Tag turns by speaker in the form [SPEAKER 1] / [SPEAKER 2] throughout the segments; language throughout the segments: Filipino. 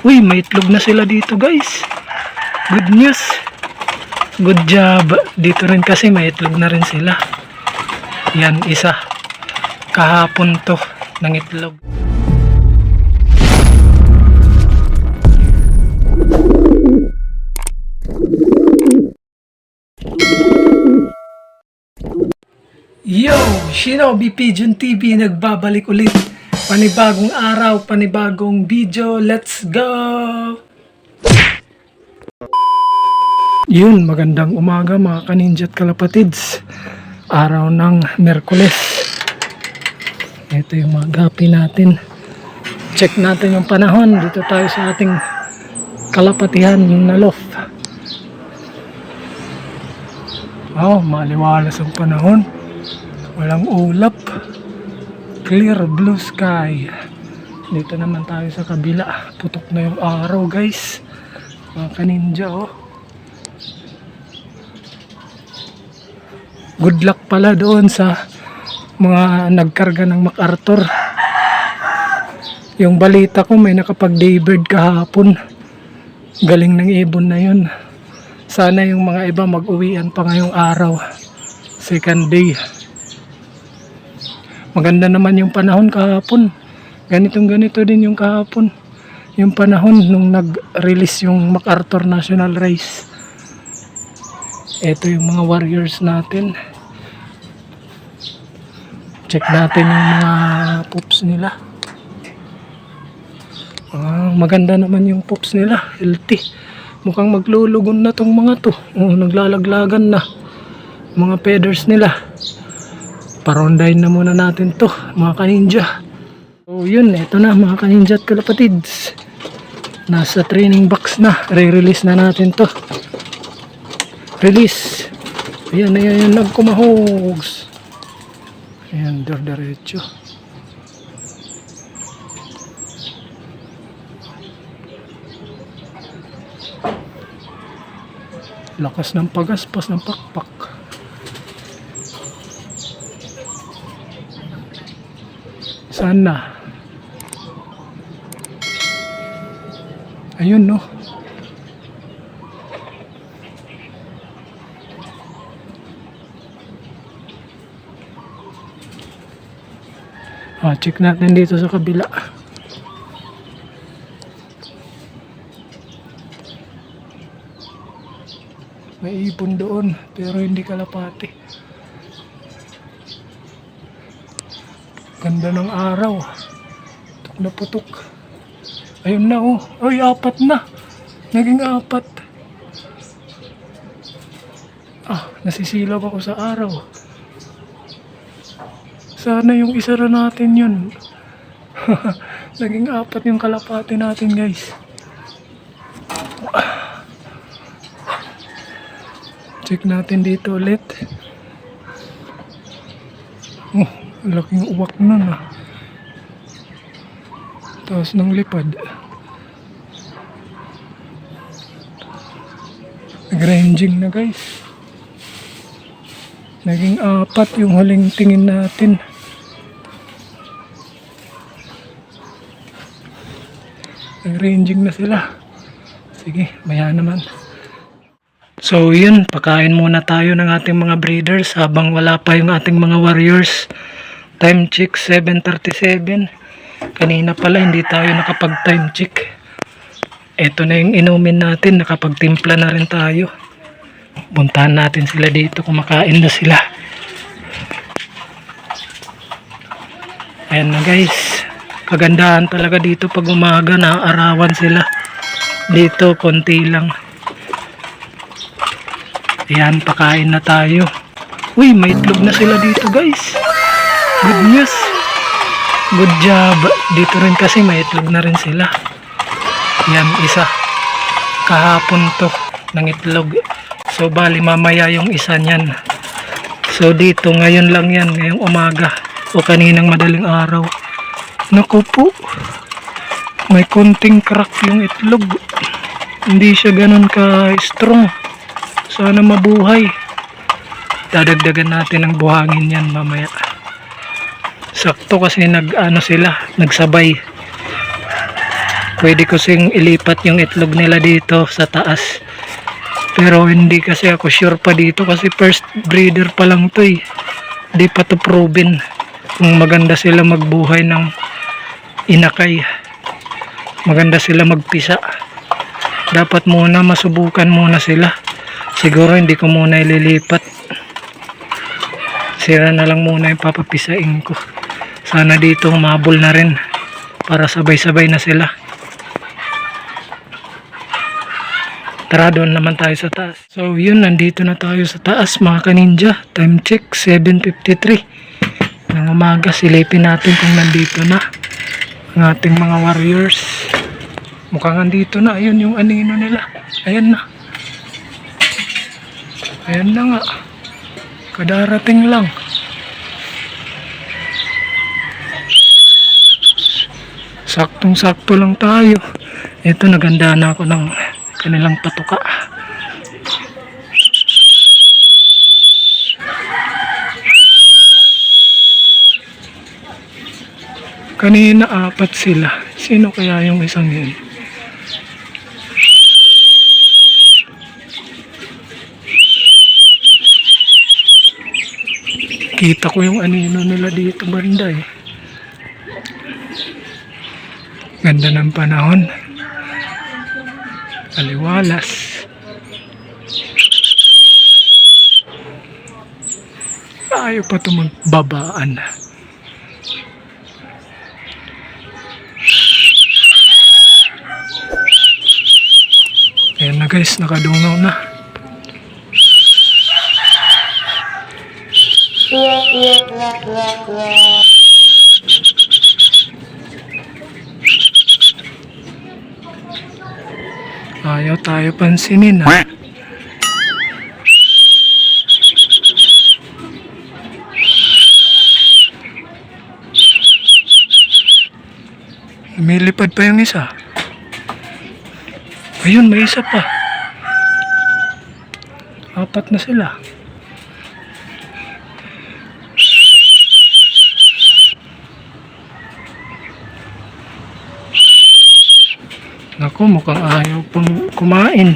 [SPEAKER 1] Uy, may itlog na sila dito guys. Good news. Good job. Dito rin kasi may itlog na rin sila. Yan, isa. Kahapon to ng itlog. Yo! Shinobi Pigeon TV nagbabalik ulit. Panibagong araw, panibagong video. Let's go! Yun, magandang umaga mga kaninja at kalapatids. Araw ng Merkules. Ito yung mga gapi natin. Check natin yung panahon. Dito tayo sa ating kalapatihan na loft. Oh, maliwalas ang panahon. Walang ulap. Clear blue sky. Dito naman tayo sa kabila. Putok na yung araw guys. Mga kaninja oh. Good luck pala doon sa mga nagkarga ng MacArthur. Yung balita ko may nakapag-daybird kahapon. Galing ng ibon na yun. Sana yung mga iba mag-uwian pa ngayong araw. Second day. Maganda naman yung panahon kahapon. Ganito din yung kahapon. Yung panahon nung nag-release yung MacArthur National Race. Ito yung mga warriors natin. Check natin yung mga poops nila. Maganda naman yung poops nila. Healthy. Mukhang maglulugon na tong mga to. Naglalaglagan na. Mga feathers nila. Parondahin na muna natin to mga kaninja. So yun, ito na mga kaninja at kalapatids. Nasa training box na. Re-release na natin to. Release. Ayan, nagkumahogs. Ayan, diretso. Lakas ng pagaspas ng pakpak. Sana. Ayun no. Check natin dito sa kabila. May ibon doon pero hindi kalapati. Ganda ng araw. Putok na putok. Ayun na oh. Ay, 4 na. Naging 4. Nasisilaw ako sa araw. Sana yung isa na natin yun. Naging 4 yung kalapati natin guys. Check natin dito ulit. Laking uwak nun Taas ng lipad. Nag-ranging na guys. Naging 4 yung huling tingin natin. Nag-ranging na sila. Sige, maya naman. So yun, pakain muna tayo ng ating mga breeders habang wala pa yung ating mga warriors. Time check 7:37. Kanina pala hindi tayo nakapag time check. Ito na yung inumin natin, nakapagtimpla na rin tayo. Puntahan natin sila dito, kumakain na sila. Ayan na guys. Kagandahan talaga dito pag umaga, naaarawan sila. Dito konti lang. Ayan, pakain na tayo. Uy, may itlog na sila dito guys. Good news. Good job. Dito rin kasi may itlog na rin sila. Yan, isa. Kahapon to ng itlog. So bali mamaya yung isa niyan. So dito ngayon lang yan, ngayong umaga o kaninang madaling araw. Naku po. May konting crack yung itlog. Hindi siya ganun ka strong. Sana mabuhay. Dadagdagan natin ng buhangin yan mamaya. Sakto kasi nagsabay. pwede ko sing ilipat yung itlog nila dito sa taas. Pero hindi kasi ako sure pa dito kasi first breeder pa lang to eh. Di pa to proven kung maganda sila magbuhay ng inakay. Maganda sila magpisa. Dapat muna masubukan muna sila. Siguro hindi ko muna ililipat. Sira na lang muna yung papapisain ko. Sana dito humabol na rin para sabay-sabay na sila. Tara, doon naman tayo sa taas. So yun, nandito na tayo sa taas mga kaninja. Time check 7:53 ng umaga. Silipin natin kung nandito na ang ating mga warriors. Mukhang nandito na. Ayun yung anino nila. Ayan na. Ayan na nga. Kadarating lang. Saktong-sakto lang tayo. Ito, naganda na ako ng kanilang patuka. Kanina 4 sila. Sino kaya yung isang yun? Kita ko yung anino nila dito banda eh. Ganda ng panahon. Aliwalas. Ayaw pa ito magbabaan. Ayan na guys, nakadungaw na. Ayaw tayo pansinin ha. Lumilipad pa yung isa. Ayun, may isa pa. 4 na sila. Naku, mukhang ayaw pang kumain.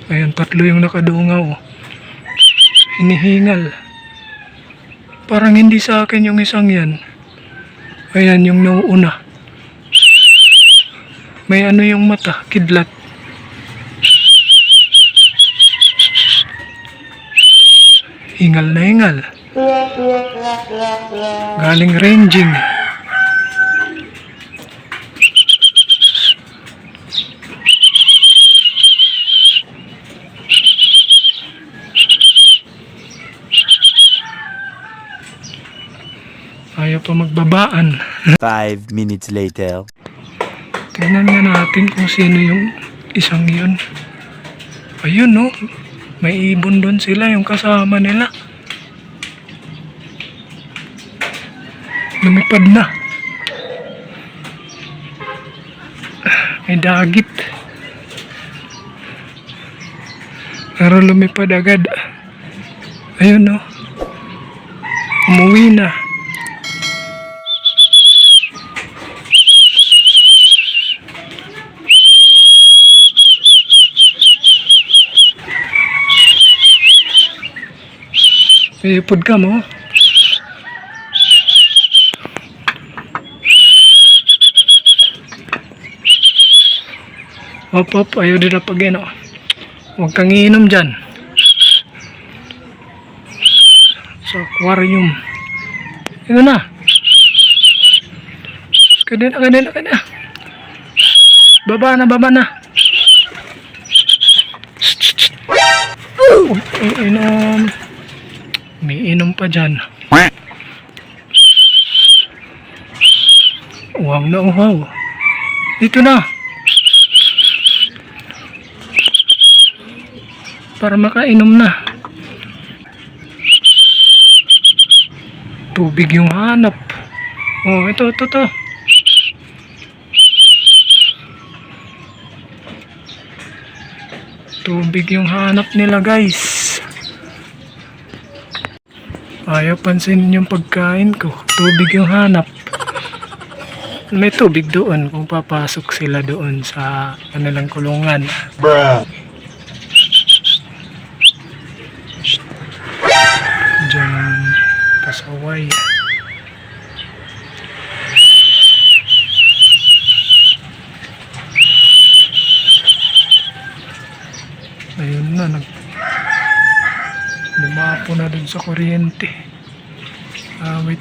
[SPEAKER 1] Ayan, 3 yung nakadungaw. Hinihingal. Parang hindi sa akin yung isang yan. Ayan yung nauuna. May ano yung mata, kidlat. Hingal na hingal. Galing ranging. Ayaw pa magbabaan.
[SPEAKER 2] 5 minutes later.
[SPEAKER 1] Tingnan nga natin kung sino yung isang yun. Ayun no. May ibon doon sila, yung kasama nila. Lumipad na. May dagit. Pero lumipad agad. Ayun no. Umuwi na. Ipod ka mo. Hop, ayaw din na pag-ino. Huwag kang iinom dyan. Sa aquarium. Ito na. Kadena. Baba na. Inom. May inom pa dyan. Uhaw na uhaw. Dito na. Para makainom na. Tubig yung hanap. Oh, ito. Tubig yung hanap nila guys. Ayaw pansinin yung pagkain ko. Tubig yung hanap. May tubig doon kung papasok sila doon sa kanilang kulungan. Diyan, pasaway. Ayun na, lumapo na dun sa kuryente. Wait.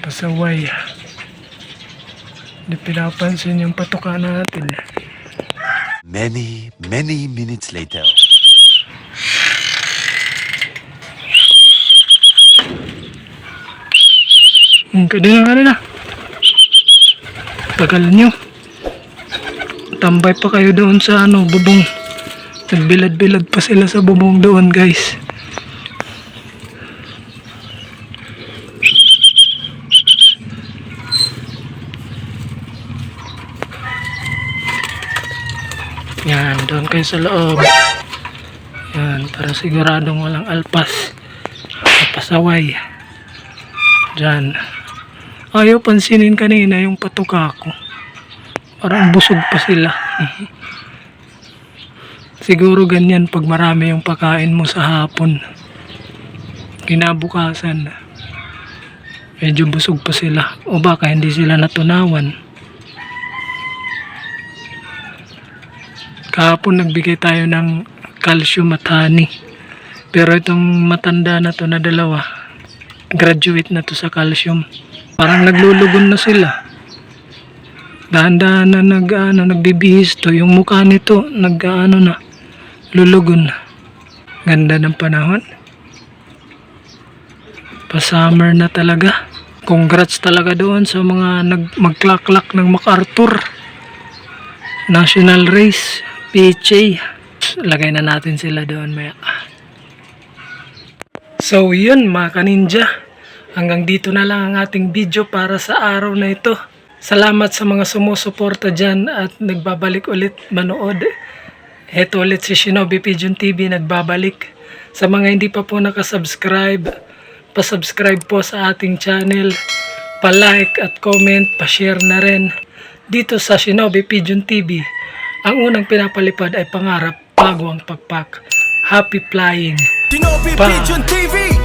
[SPEAKER 1] Pasaway. Hindi pinapansin yung patuka natin.
[SPEAKER 2] Many, many minutes later.
[SPEAKER 1] Kanina. Tagal nyo. Tambay pa kayo doon sa bubong. Nagbilad-bilad pa sila sa bubong doon, guys. Yan, doon kayo sa loob. Yan, para siguradong walang alpas. Pasaway. Diyan. Ayaw pansinin kanina yung patuka ko. Parang busog pa sila. Siguro ganyan pag marami yung pakain mo sa hapon. Kinabukasan, medyo busog pa sila. O baka hindi sila natunawan. Kahapon nagbigay tayo ng calcium at honey. Pero itong matanda na to na dalawa, graduate na to sa calcium. Parang naglulugon na sila. Dahan-dahan na nagbibihis to. Yung mukha nito, na, lulugon. Ganda ng panahon. Pa-summer na talaga. Congrats talaga doon sa mga magklaklak ng MacArthur. National Race, PHA. Lagay na natin sila doon maya. So yun mga kaninja. Hanggang dito na lang ang ating video para sa araw na ito. Salamat sa mga sumusuporta dyan at nagbabalik ulit manood. Heto ulit si Shinobi Pigeon TV nagbabalik. Sa mga hindi pa po nakasubscribe, pasubscribe po sa ating channel. Pa-like at comment, pa-share na rin. Dito sa Shinobi Pigeon TV, ang unang pinapalipad ay pangarap bago ang pagpak. Happy flying!
[SPEAKER 3] Shinobi Pigeon TV!